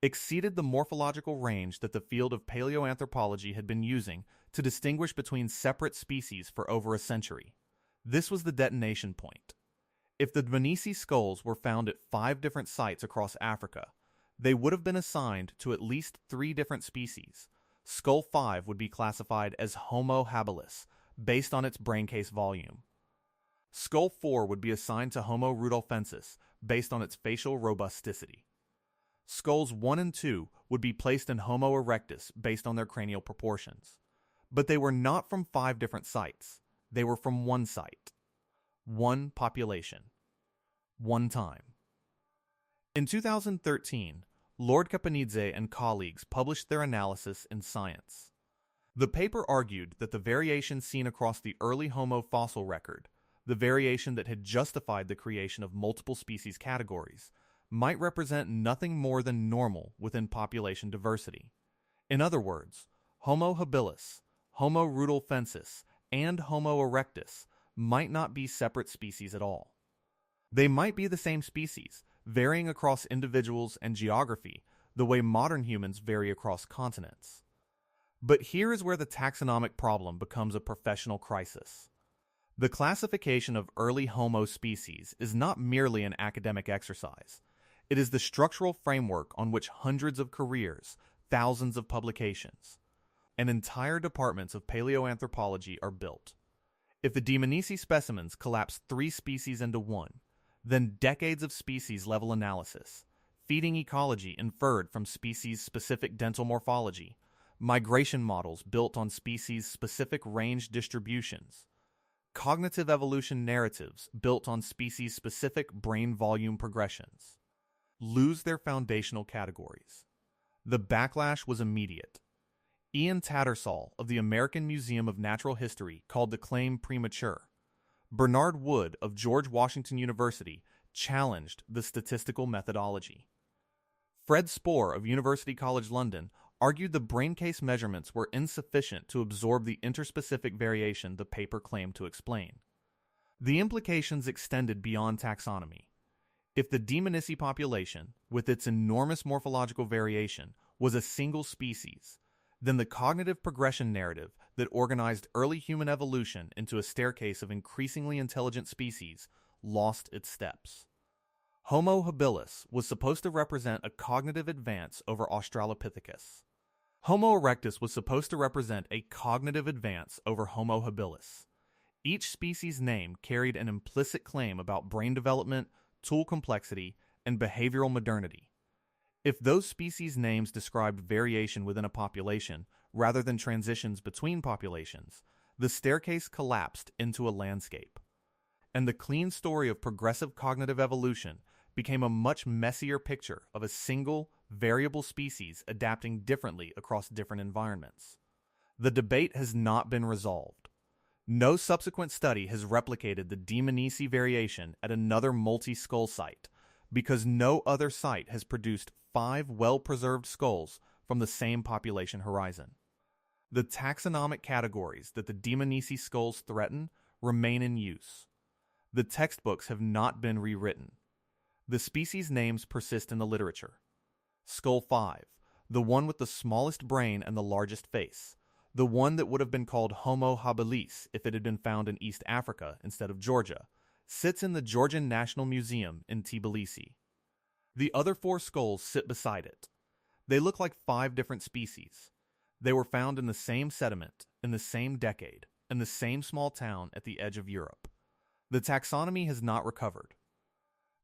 exceeded the morphological range that the field of paleoanthropology had been using to distinguish between separate species for over a century. This was the detonation point. If the Dmanisi skulls were found at 5 different sites across Africa, they would have been assigned to at least 3 different species. Skull 5 would be classified as Homo habilis, based on its braincase volume. Skull 4 would be assigned to Homo rudolfensis, based on its facial robusticity. Skulls 1 and 2 would be placed in Homo erectus, based on their cranial proportions. But they were not from 5 different sites. They were from one site. One population. One time. In 2013, Lord Kapanidze and colleagues published their analysis in Science. The paper argued that the variation seen across the early Homo fossil record, the variation that had justified the creation of multiple species categories, might represent nothing more than normal within population diversity. In other words, Homo habilis, Homo rudolfensis, and Homo erectus might not be separate species at all. They might be the same species, varying across individuals and geography the way modern humans vary across continents. But here is where the taxonomic problem becomes a professional crisis. The classification of early Homo species is not merely an academic exercise. It is the structural framework on which hundreds of careers, thousands of publications, and entire departments of paleoanthropology are built. If the Dmanisi specimens collapse 3 species into one, then decades of species-level analysis, feeding ecology inferred from species-specific dental morphology, migration models built on species-specific range distributions, cognitive evolution narratives built on species-specific brain volume progressions, lose their foundational categories. The backlash was immediate. Ian Tattersall of the American Museum of Natural History called the claim premature. Bernard Wood of George Washington University challenged the statistical methodology. Fred Spoor of University College London argued the braincase measurements were insufficient to absorb the interspecific variation the paper claimed to explain. The implications extended beyond taxonomy. If the Dmanisi population, with its enormous morphological variation, was a single species, then the cognitive progression narrative that organized early human evolution into a staircase of increasingly intelligent species lost its steps. Homo habilis was supposed to represent a cognitive advance over Australopithecus. Homo erectus was supposed to represent a cognitive advance over Homo habilis. Each species name carried an implicit claim about brain development, tool complexity, and behavioral modernity. If those species names described variation within a population rather than transitions between populations, the staircase collapsed into a landscape. And the clean story of progressive cognitive evolution became a much messier picture of a single, variable species adapting differently across different environments. The debate has not been resolved. No subsequent study has replicated the Dmanisi variation at another multi-skull site, because no other site has produced 5 well-preserved skulls from the same population horizon. The taxonomic categories that the Dmanisi skulls threaten remain in use. The textbooks have not been rewritten. The species names persist in the literature. Skull 5, the one with the smallest brain and the largest face, the one that would have been called Homo habilis if it had been found in East Africa instead of Georgia, sits in the Georgian National Museum in Tbilisi. The other 4 skulls sit beside it. They look like 5 different species. They were found in the same sediment, in the same decade, in the same small town at the edge of Europe. The taxonomy has not recovered.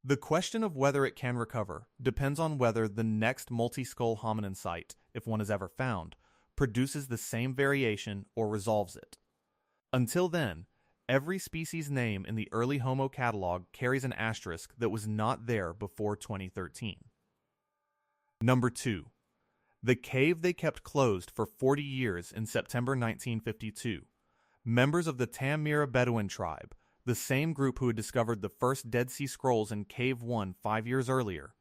The question of whether it can recover depends on whether the next multi-skull hominin site, if one is ever found, produces the same variation or resolves it. Until then, every species name in the early Homo catalog carries an asterisk that was not there before 2013. Number 2. The cave they kept closed for 40 years in September 1952. Members of the Tammira Bedouin tribe, the same group who had discovered the first Dead Sea Scrolls in Cave 1 5 years earlier,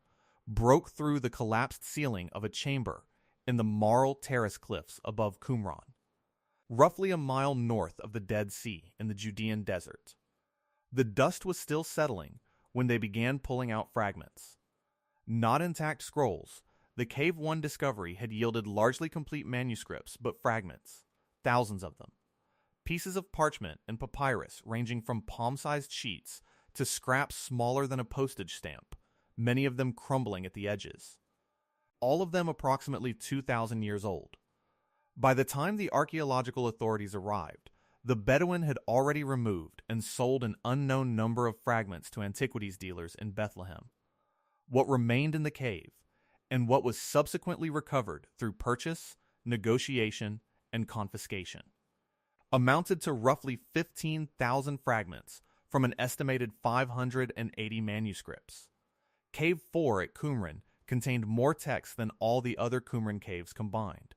broke through the collapsed ceiling of a chamber in the Marl Terrace cliffs above Qumran, roughly a mile north of the Dead Sea in the Judean desert. The dust was still settling when they began pulling out fragments. Not intact scrolls, the Cave 1 discovery had yielded largely complete manuscripts, but fragments, thousands of them. Pieces of parchment and papyrus ranging from palm-sized sheets to scraps smaller than a postage stamp, many of them crumbling at the edges. All of them approximately 2,000 years old. By the time the archaeological authorities arrived, the Bedouin had already removed and sold an unknown number of fragments to antiquities dealers in Bethlehem. What remained in the cave, and what was subsequently recovered through purchase, negotiation, and confiscation, amounted to roughly 15,000 fragments from an estimated 580 manuscripts. Cave 4 at Qumran contained more text than all the other Qumran caves combined.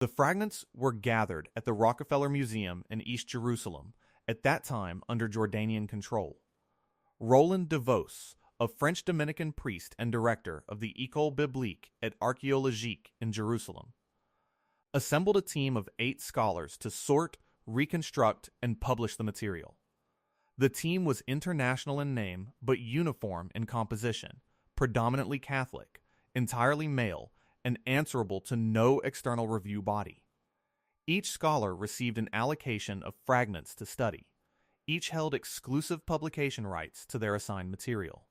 The fragments were gathered at the Rockefeller Museum in East Jerusalem, at that time under Jordanian control. Roland de Vos, a French Dominican priest and director of the École Biblique at Archaeologists in Jerusalem, assembled a team of 8 scholars to sort, reconstruct, and publish the material. The team was international in name, but uniform in composition, predominantly Catholic, entirely male, and answerable to no external review body. Each scholar received an allocation of fragments to study. Each held exclusive publication rights to their assigned material.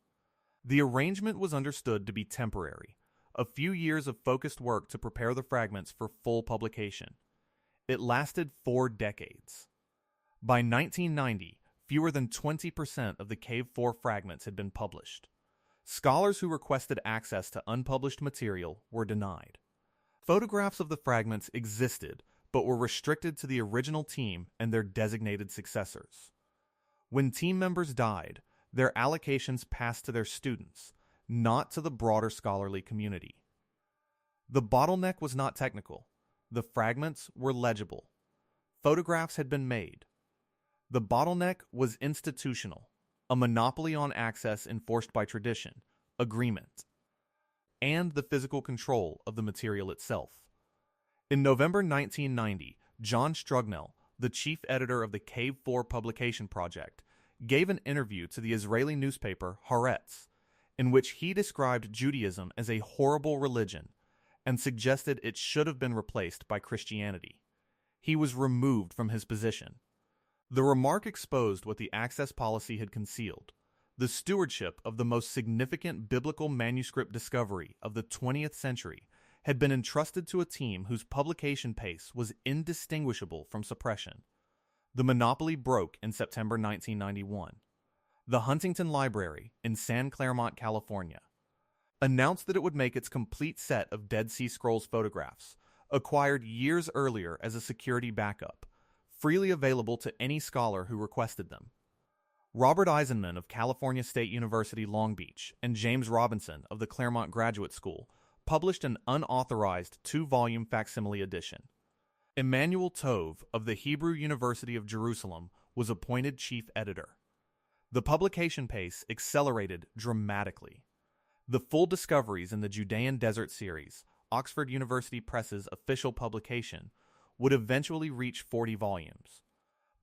The arrangement was understood to be temporary, a few years of focused work to prepare the fragments for full publication. It lasted 4 decades. By 1990, fewer than 20% of the Cave 4 fragments had been published. Scholars who requested access to unpublished material were denied. Photographs of the fragments existed, but were restricted to the original team and their designated successors. When team members died, their allocations passed to their students, not to the broader scholarly community. The bottleneck was not technical. The fragments were legible. Photographs had been made. The bottleneck was institutional, a monopoly on access enforced by tradition, agreement, and the physical control of the material itself. In November 1990, John Strugnell, the chief editor of the Cave 4 publication project, gave an interview to the Israeli newspaper Haaretz, in which he described Judaism as a horrible religion and suggested it should have been replaced by Christianity. He was removed from his position. The remark exposed what the access policy had concealed: the stewardship of the most significant biblical manuscript discovery of the 20th century had been entrusted to a team whose publication pace was indistinguishable from suppression. The monopoly broke in September 1991. The Huntington Library in San Claremont, California, announced that it would make its complete set of Dead Sea Scrolls photographs, acquired years earlier as a security backup, freely available to any scholar who requested them. Robert Eisenman of California State University Long Beach and James Robinson of the Claremont Graduate School published an unauthorized 2-volume facsimile edition. Emmanuel Tove of the Hebrew University of Jerusalem was appointed chief editor. The publication pace accelerated dramatically. The full discoveries in the Judean Desert series, Oxford University Press's official publication, would eventually reach 40 volumes.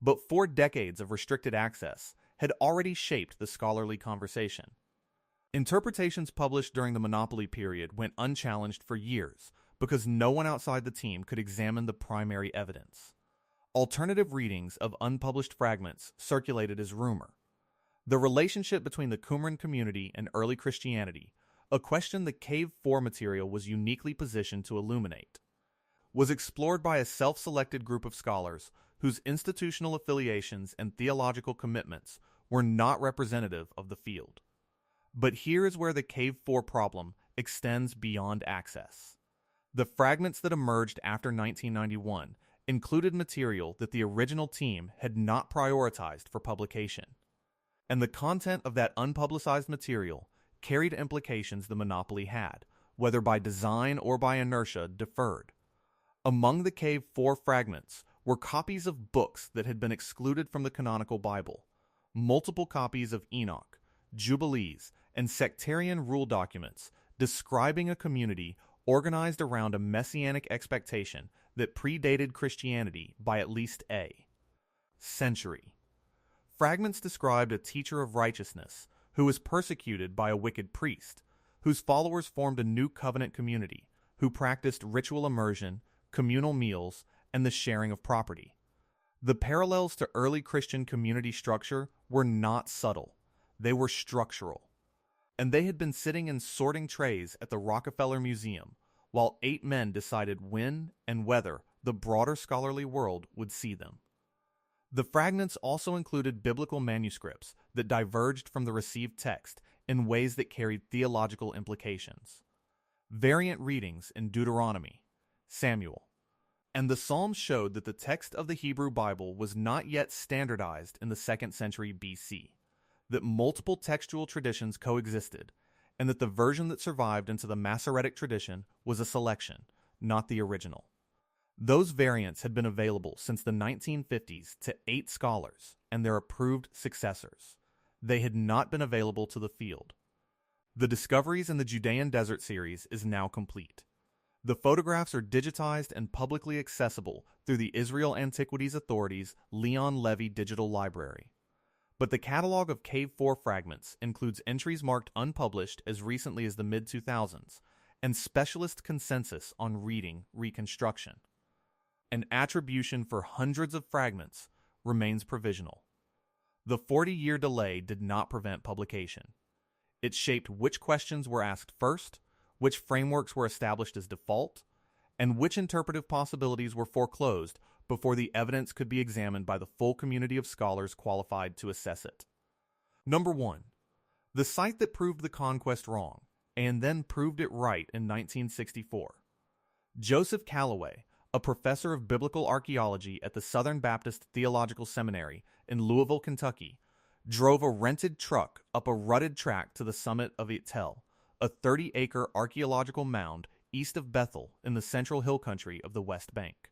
But 4 decades of restricted access had already shaped the scholarly conversation. Interpretations published during the Monopoly period went unchallenged for years because no one outside the team could examine the primary evidence. Alternative readings of unpublished fragments circulated as rumor. The relationship between the Qumran community and early Christianity, a question the Cave 4 material was uniquely positioned to illuminate, was explored by a self-selected group of scholars whose institutional affiliations and theological commitments were not representative of the field. But here is where the Cave 4 problem extends beyond access. The fragments that emerged after 1991 included material that the original team had not prioritized for publication. And the content of that unpublicized material carried implications the monopoly had, whether by design or by inertia, deferred. Among the Cave 4 fragments were copies of books that had been excluded from the canonical Bible, multiple copies of Enoch, Jubilees, and sectarian rule documents describing a community organized around a messianic expectation that predated Christianity by at least a century. Fragments described a teacher of righteousness who was persecuted by a wicked priest, whose followers formed a new covenant community, who practiced ritual immersion, communal meals, and the sharing of property. The parallels to early Christian community structure were not subtle. They were structural. And they had been sitting in sorting trays at the Rockefeller Museum, while 8 men decided when and whether the broader scholarly world would see them. The fragments also included biblical manuscripts that diverged from the received text in ways that carried theological implications. Variant readings in Deuteronomy, Samuel, and the Psalms showed that the text of the Hebrew Bible was not yet standardized in the 2nd century BC, that multiple textual traditions coexisted, and that the version that survived into the Masoretic tradition was a selection, not the original. Those variants had been available since the 1950s to 8 scholars and their approved successors. They had not been available to the field. The Discoveries in the Judean Desert series is now complete. The photographs are digitized and publicly accessible through the Israel Antiquities Authority's Leon Levy Digital Library. But the catalog of Cave 4 fragments includes entries marked unpublished as recently as the mid-2000s and specialist consensus on reading reconstruction. An attribution for hundreds of fragments remains provisional. The 40-year delay did not prevent publication. It shaped which questions were asked first, which frameworks were established as default, and which interpretive possibilities were foreclosed before the evidence could be examined by the full community of scholars qualified to assess it. Number 1. The site that proved the conquest wrong, and then proved it right in 1964. Joseph Callaway, a professor of biblical archaeology at the Southern Baptist Theological Seminary in Louisville, Kentucky, drove a rented truck up a rutted track to the summit of Itel, a 30-acre archaeological mound east of Bethel in the central hill country of the West Bank.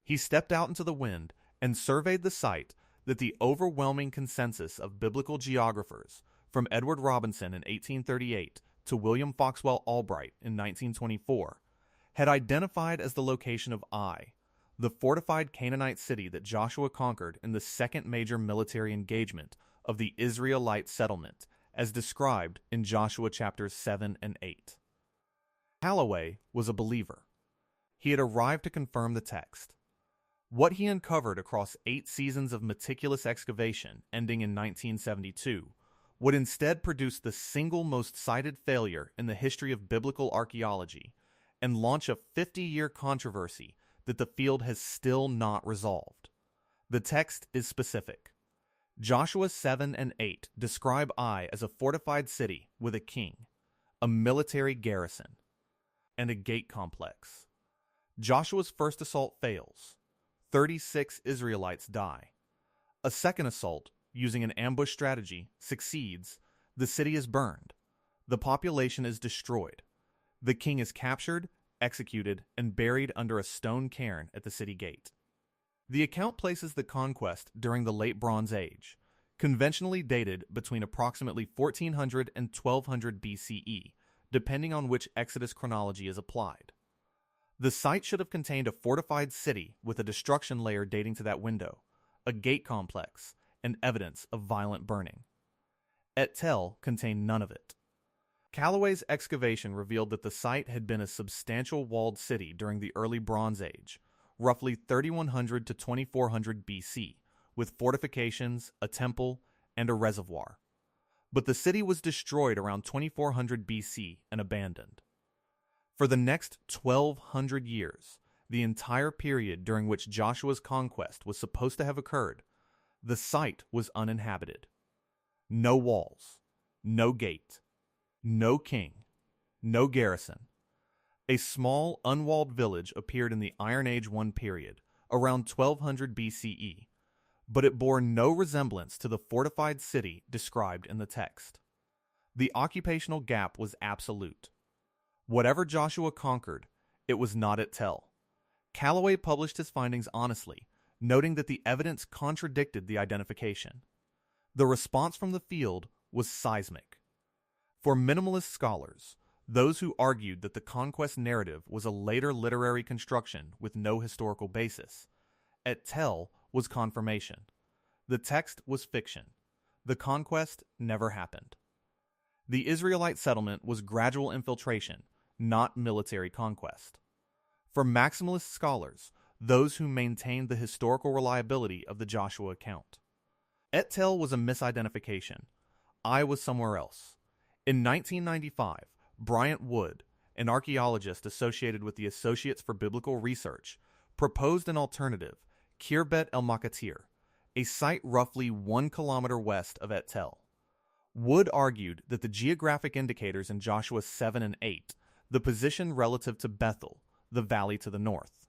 He stepped out into the wind and surveyed the site that the overwhelming consensus of biblical geographers, from Edward Robinson in 1838 to William Foxwell Albright in 1924, had identified as the location of Ai, the fortified Canaanite city that Joshua conquered in the second major military engagement of the Israelite settlement, as described in Joshua chapters 7 and 8. Callaway was a believer. He had arrived to confirm the text. What he uncovered across 8 seasons of meticulous excavation, ending in 1972, would instead produce the single most cited failure in the history of biblical archaeology and launch a 50-year controversy that the field has still not resolved. The text is specific. Joshua 7 and 8 describe Ai as a fortified city with a king, a military garrison, and a gate complex. Joshua's first assault fails. 36 Israelites die. A second assault, using an ambush strategy, succeeds. The city is burned. The population is destroyed. The king is captured executed, and buried under a stone cairn at the city gate. The account places the conquest during the Late Bronze Age, conventionally dated between approximately 1400 and 1200 BCE, depending on which Exodus chronology is applied. The site should have contained a fortified city with a destruction layer dating to that window, a gate complex, and evidence of violent burning. Et Tel contained none of it. Callaway's excavation revealed that the site had been a substantial walled city during the early Bronze Age, roughly 3100 to 2400 BC, with fortifications, a temple, and a reservoir. But the city was destroyed around 2400 BC and abandoned. For the next 1200 years, the entire period during which Joshua's conquest was supposed to have occurred, the site was uninhabited. No walls, no gate, no king, no garrison. A small, unwalled village appeared in the Iron Age I period, around 1200 BCE, but it bore no resemblance to the fortified city described in the text. The occupational gap was absolute. Whatever Joshua conquered, it was not Et Tel. Callaway published his findings honestly, noting that the evidence contradicted the identification. The response from the field was seismic. For minimalist scholars, those who argued that the conquest narrative was a later literary construction with no historical basis, Et Tel was confirmation. The text was fiction. The conquest never happened. The Israelite settlement was gradual infiltration, not military conquest. For maximalist scholars, those who maintained the historical reliability of the Joshua account, Et Tel was a misidentification. I was somewhere else. In 1995, Bryant Wood, an archaeologist associated with the Associates for Biblical Research, proposed an alternative, Khirbet el-Makatir, a site roughly 1 kilometer west of Et Tel. Wood argued that the geographic indicators in Joshua 7 and 8, the position relative to Bethel, the valley to the north.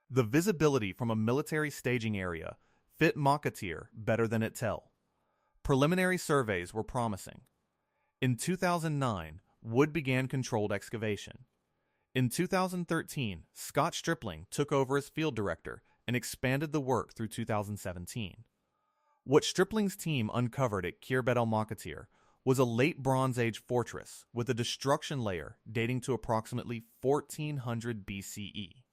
The visibility from a military staging area fit Makatir better than Et Tel. Preliminary surveys were promising. In 2009, Wood began controlled excavation. In 2013, Scott Stripling took over as field director and expanded the work through 2017. What Stripling's team uncovered at Khirbet el-Makatir was a late Bronze Age fortress with a destruction layer dating to approximately 1400 BCE.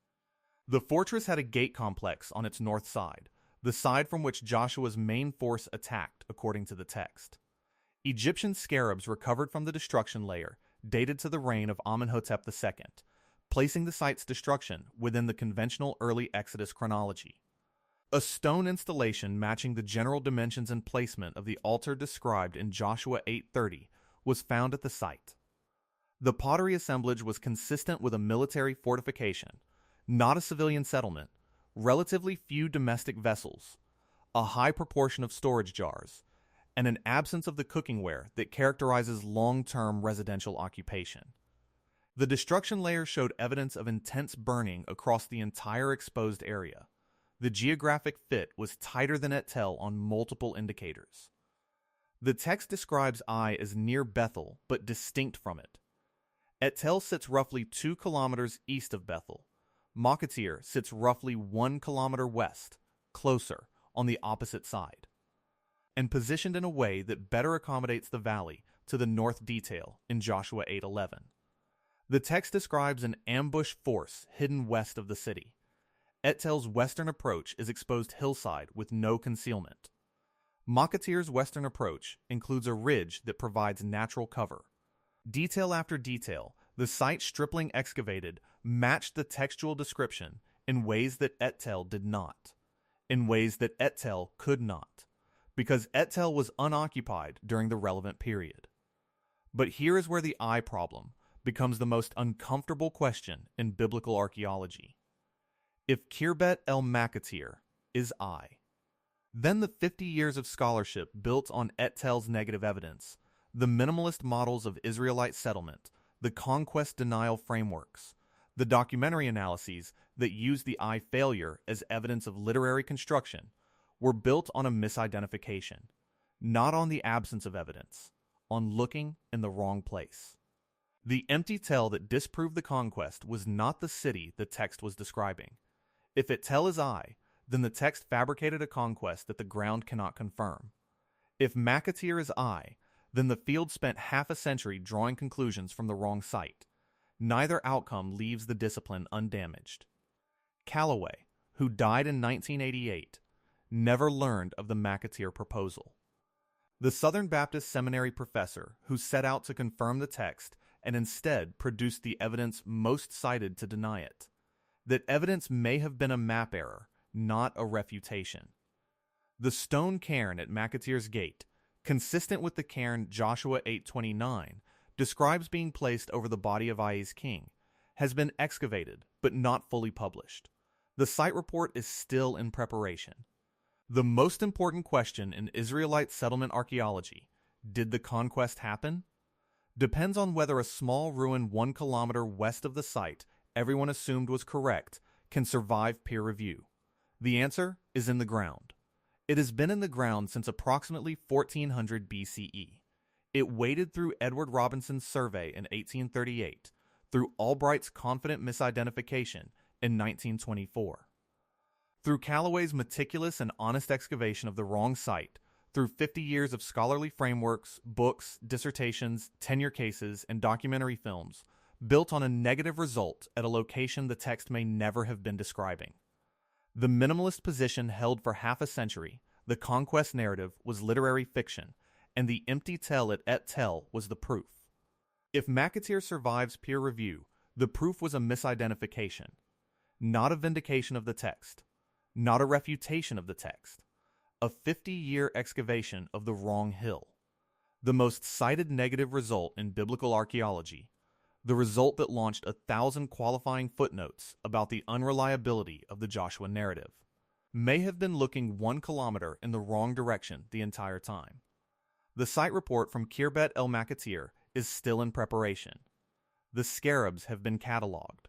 The fortress had a gate complex on its north side, the side from which Joshua's main force attacked, according to the text. Egyptian scarabs recovered from the destruction layer dated to the reign of Amenhotep II, placing the site's destruction within the conventional early Exodus chronology. A stone installation matching the general dimensions and placement of the altar described in Joshua 8:30 was found at the site. The pottery assemblage was consistent with a military fortification, not a civilian settlement, relatively few domestic vessels, a high proportion of storage jars, and an absence of the cookingware that characterizes long-term residential occupation. The destruction layer showed evidence of intense burning across the entire exposed area. The geographic fit was tighter than Et Tel on multiple indicators. The text describes Ai as near Bethel, but distinct from it. Et Tel sits roughly 2 kilometers east of Bethel. Makatir sits roughly 1 kilometer west, closer, on the opposite side, and positioned in a way that better accommodates the valley to the north detail in Joshua 8:11. The text describes an ambush force hidden west of the city. Et Tel's western approach is exposed hillside with no concealment. Makatir's western approach includes a ridge that provides natural cover. Detail after detail, the site Stripling excavated matched the textual description in ways that Et Tel did not, in ways that Et Tel could not, because Et Tel was unoccupied during the relevant period. But here is where the Ai problem becomes the most uncomfortable question in biblical archaeology. If Khirbet el-Makatir is Ai, then the 50 years of scholarship built on Et Tel's negative evidence, the minimalist models of Israelite settlement, the conquest denial frameworks, the documentary analyses that use the Ai failure as evidence of literary construction, were built on a misidentification, not on the absence of evidence, on looking in the wrong place. The empty tell that disproved the conquest was not the city the text was describing. If it tell is I, then the text fabricated a conquest that the ground cannot confirm. If McAteer is I, then the field spent half a century drawing conclusions from the wrong site. Neither outcome leaves the discipline undamaged. Callaway, who died in 1988, never learned of the McAteer proposal. The Southern Baptist Seminary professor who set out to confirm the text and instead produced the evidence most cited to deny it. That evidence may have been a map error, not a refutation. The stone cairn at McAteer's Gate, consistent with the cairn Joshua 8:29, describes being placed over the body of Ai's king, has been excavated but not fully published. The site report is still in preparation. The most important question in Israelite settlement archaeology, did the conquest happen? Depends on whether a small ruin 1 kilometer west of the site everyone assumed was correct can survive peer review. The answer is in the ground. It has been in the ground since approximately 1400 BCE. It waded through Edward Robinson's survey in 1838, through Albright's confident misidentification in 1924. Through Callaway's meticulous and honest excavation of the wrong site, through 50 years of scholarly frameworks, books, dissertations, tenure cases, and documentary films, built on a negative result at a location the text may never have been describing. The minimalist position held for half a century, the conquest narrative was literary fiction, and the empty tell at Et Tel was the proof. If McAteer survives peer review, the proof was a misidentification, not a vindication of the text, not a refutation of the text, a 50-year excavation of the wrong hill, the most cited negative result in biblical archaeology, the result that launched 1,000 qualifying footnotes about the unreliability of the Joshua narrative, may have been looking 1 kilometer in the wrong direction the entire time. The site report from Khirbet el McAteer is still in preparation. The scarabs have been cataloged.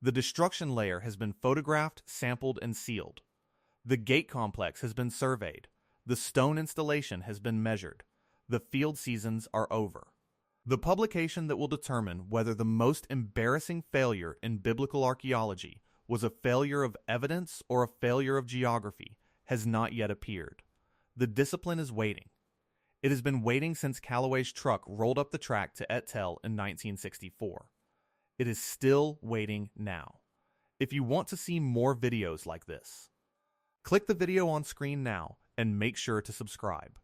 The destruction layer has been photographed, sampled, and sealed. The gate complex has been surveyed. The stone installation has been measured. The field seasons are over. The publication that will determine whether the most embarrassing failure in biblical archaeology was a failure of evidence or a failure of geography has not yet appeared. The discipline is waiting. It has been waiting since Callaway's truck rolled up the track to Et Tel in 1964. It is still waiting now. If you want to see more videos like this, click the video on screen now and make sure to subscribe.